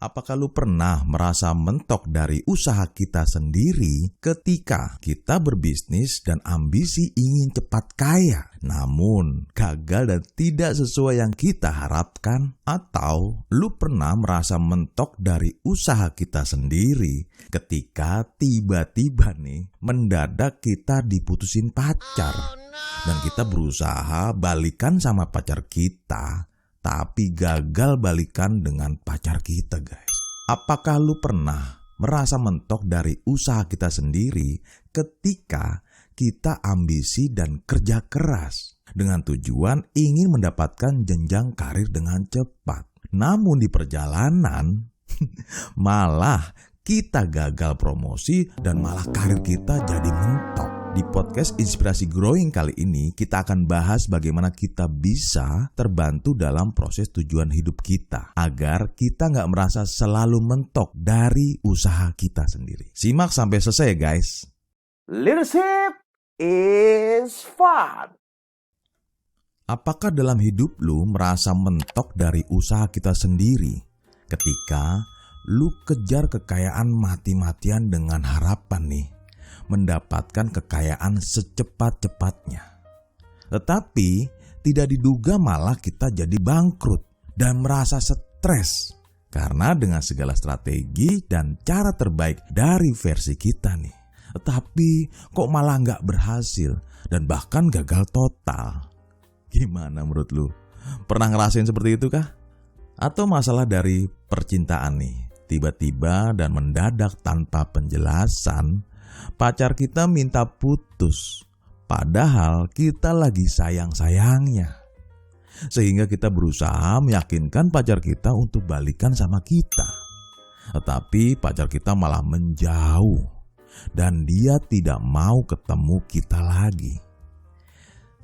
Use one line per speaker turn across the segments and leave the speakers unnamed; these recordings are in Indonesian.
Apakah lu pernah merasa mentok dari usaha kita sendiri ketika kita berbisnis dan ambisi ingin cepat kaya, namun gagal dan tidak sesuai yang kita harapkan? Atau lu pernah merasa mentok dari usaha kita sendiri ketika tiba-tiba nih mendadak kita diputusin pacar dan kita berusaha balikan sama pacar kita, tapi gagal balikan dengan pacar kita, guys. Apakah lu pernah merasa mentok dari usaha kita sendiri ketika kita ambisi dan kerja keras dengan tujuan ingin mendapatkan jenjang karir dengan cepat? Namun di perjalanan malah kita gagal promosi dan malah karir kita jadi mentok. Di podcast Inspirasi Growing kali ini, kita akan bahas bagaimana kita bisa terbantu dalam proses tujuan hidup kita, agar kita nggak merasa selalu mentok dari usaha kita sendiri. Simak sampai selesai ya guys.
Leadership is fun.
Apakah dalam hidup lu merasa mentok dari usaha kita sendiri ketika lu kejar kekayaan mati-matian dengan harapan nih mendapatkan kekayaan secepat-cepatnya. Tetapi tidak diduga malah kita jadi bangkrut dan merasa stres karena dengan segala strategi dan cara terbaik dari versi kita nih, tetapi kok malah nggak berhasil dan bahkan gagal total. Gimana menurut lu? Pernah ngerasain seperti itu kah? Atau masalah dari percintaan nih, tiba-tiba dan mendadak tanpa penjelasan pacar kita minta putus, padahal kita lagi sayang-sayangnya. Sehingga kita berusaha meyakinkan pacar kita untuk balikan sama kita. Tetapi pacar kita malah menjauh dan dia tidak mau ketemu kita lagi.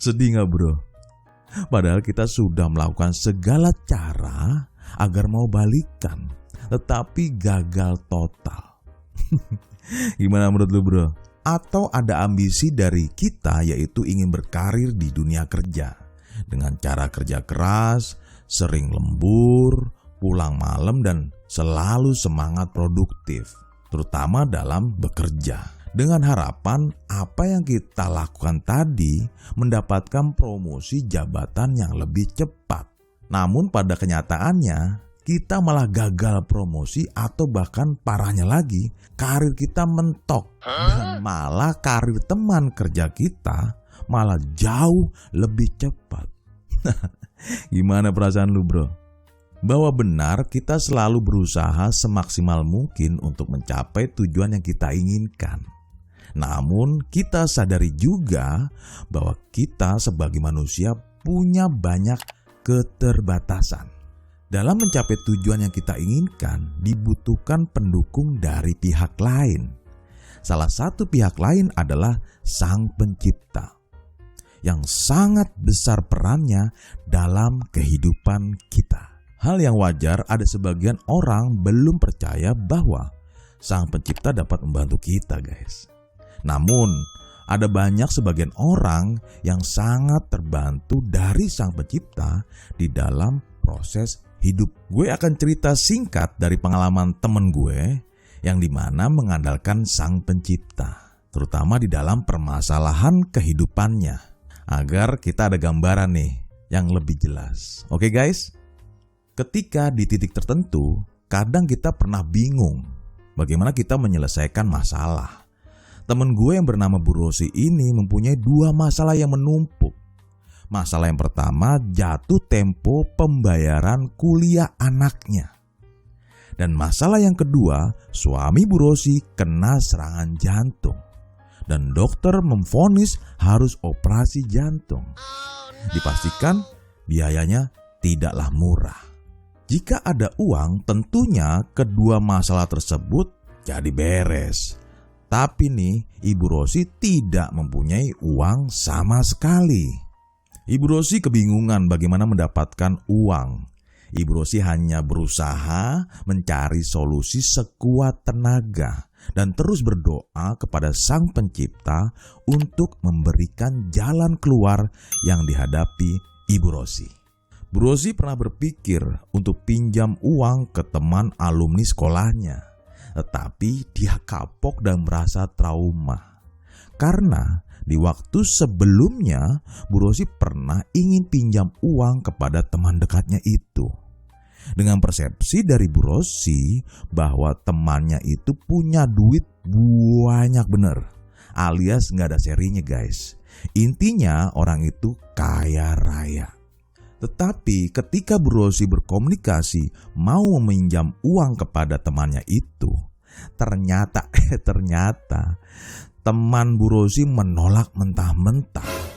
Sedih gak bro? Padahal kita sudah melakukan segala cara agar mau balikan, tetapi gagal total. Gimana menurut lu bro? Atau ada ambisi dari kita yaitu ingin berkarir di dunia kerja dengan cara kerja keras, sering lembur, pulang malam dan selalu semangat produktif, terutama dalam bekerja. Dengan harapan apa yang kita lakukan tadi mendapatkan promosi jabatan yang lebih cepat. Namun pada kenyataannya kita malah gagal promosi atau bahkan parahnya lagi, karir kita mentok. Dan malah karir teman kerja kita malah jauh lebih cepat. Gimana perasaan lu bro? Bahwa benar kita selalu berusaha semaksimal mungkin untuk mencapai tujuan yang kita inginkan. Namun kita sadari juga bahwa kita sebagai manusia punya banyak keterbatasan. Dalam mencapai tujuan yang kita inginkan, dibutuhkan pendukung dari pihak lain. Salah satu pihak lain adalah Sang Pencipta, yang sangat besar perannya dalam kehidupan kita. Hal yang wajar ada sebagian orang belum percaya bahwa Sang Pencipta dapat membantu kita guys. Namun, ada banyak sebagian orang yang sangat terbantu dari Sang Pencipta di dalam proses hidup. Gue akan cerita singkat dari pengalaman temen gue yang dimana mengandalkan Sang Pencipta, terutama di dalam permasalahan kehidupannya, agar kita ada gambaran nih yang lebih jelas. Oke guys, ketika di titik tertentu, kadang kita pernah bingung bagaimana kita menyelesaikan masalah. Temen gue yang bernama Bu Rosi ini mempunyai dua masalah yang menumpuk. Masalah yang pertama, jatuh tempo pembayaran kuliah anaknya. Dan masalah yang kedua, suami Bu Rosi kena serangan jantung. Dan dokter memvonis harus operasi jantung. Dipastikan biayanya tidaklah murah. Jika ada uang, tentunya kedua masalah tersebut jadi beres. Tapi nih, Ibu Rosi tidak mempunyai uang sama sekali. Ibu Rosi kebingungan bagaimana mendapatkan uang. Ibu Rosi hanya berusaha mencari solusi sekuat tenaga dan terus berdoa kepada Sang Pencipta untuk memberikan jalan keluar yang dihadapi Ibu Rosi. Bu Rosi pernah berpikir untuk pinjam uang ke teman alumni sekolahnya, tetapi dia kapok dan merasa trauma. Karena di waktu sebelumnya Bu Rosi pernah ingin pinjam uang kepada teman dekatnya itu. Dengan persepsi dari Bu Rosi bahwa temannya itu punya duit banyak bener, alias nggak ada serinya guys. Intinya orang itu kaya raya. Tetapi ketika Bu Rosi berkomunikasi mau meminjam uang kepada temannya itu, ternyata teman Bu Rosi menolak mentah-mentah.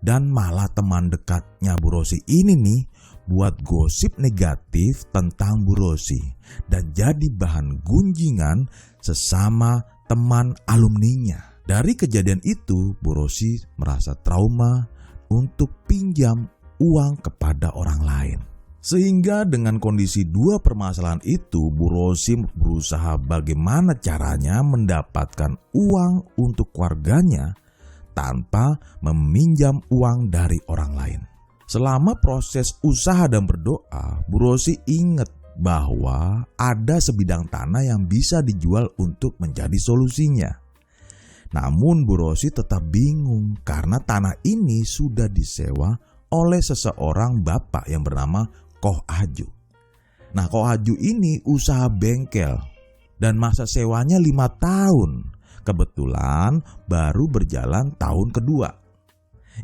Dan malah teman dekatnya Bu Rosi ini nih buat gosip negatif tentang Bu Rosi dan jadi bahan gunjingan sesama teman alumninya. Dari kejadian itu, Bu Rosi merasa trauma untuk pinjam uang kepada orang lain. Sehingga dengan kondisi dua permasalahan itu, Bu Rosi berusaha bagaimana caranya mendapatkan uang untuk keluarganya tanpa meminjam uang dari orang lain. Selama proses usaha dan berdoa, Bu Rosi ingat bahwa ada sebidang tanah yang bisa dijual untuk menjadi solusinya. Namun Bu Rosi tetap bingung karena tanah ini sudah disewa oleh seseorang bapak yang bernama Koh Aju. Nah, Koh Aju ini usaha bengkel dan masa sewanya 5 tahun. Kebetulan baru berjalan tahun kedua.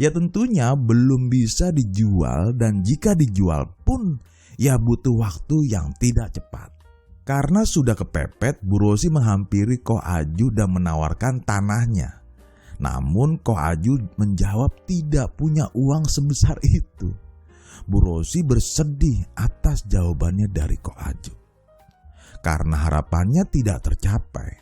Ya tentunya belum bisa dijual dan jika dijual pun ya butuh waktu yang tidak cepat. Karena sudah kepepet, Bu Rosi menghampiri Koh Aju dan menawarkan tanahnya. Namun Koh Aju menjawab tidak punya uang sebesar itu. Bu Rosi bersedih atas jawabannya dari Koh Aju. Karena harapannya tidak tercapai.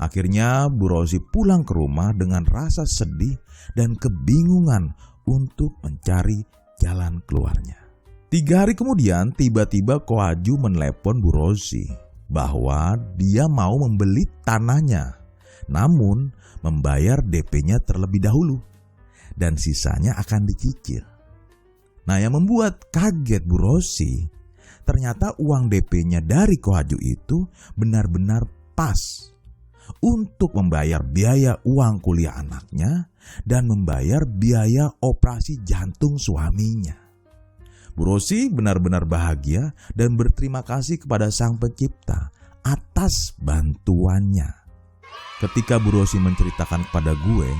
Akhirnya Bu Rosi pulang ke rumah dengan rasa sedih dan kebingungan untuk mencari jalan keluarnya. 3 hari kemudian tiba-tiba Koh Aju menelepon Bu Rosi bahwa dia mau membeli tanahnya, namun membayar DP-nya terlebih dahulu dan sisanya akan dicicil. Nah, yang membuat kaget Bu Rosi, ternyata uang DP-nya dari Koh Aju itu benar-benar pas untuk membayar biaya uang kuliah anaknya dan membayar biaya operasi jantung suaminya. Bu Rosi benar-benar bahagia dan berterima kasih kepada Sang Pencipta atas bantuannya. Ketika Bu Rosi menceritakan kepada gue,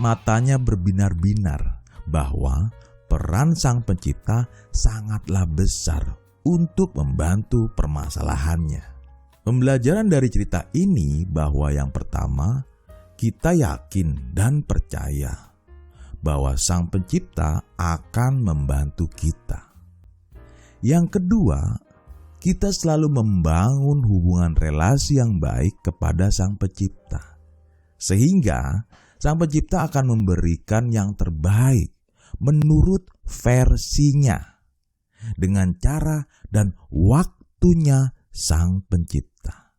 matanya berbinar-binar bahwa peran Sang Pencipta sangatlah besar untuk membantu permasalahannya. Pembelajaran dari cerita ini bahwa yang pertama, kita yakin dan percaya bahwa Sang Pencipta akan membantu kita. Yang kedua, kita selalu membangun hubungan relasi yang baik kepada Sang Pencipta. Sehingga Sang Pencipta akan memberikan yang terbaik menurut versinya dengan cara dan waktunya Sang Pencipta.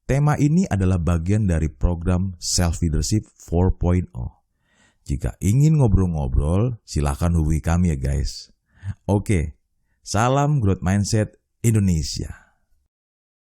Tema ini adalah bagian dari program Self Leadership 4.0. Jika ingin ngobrol-ngobrol, silakan hubungi kami ya guys. Oke, salam Growth Mindset Indonesia.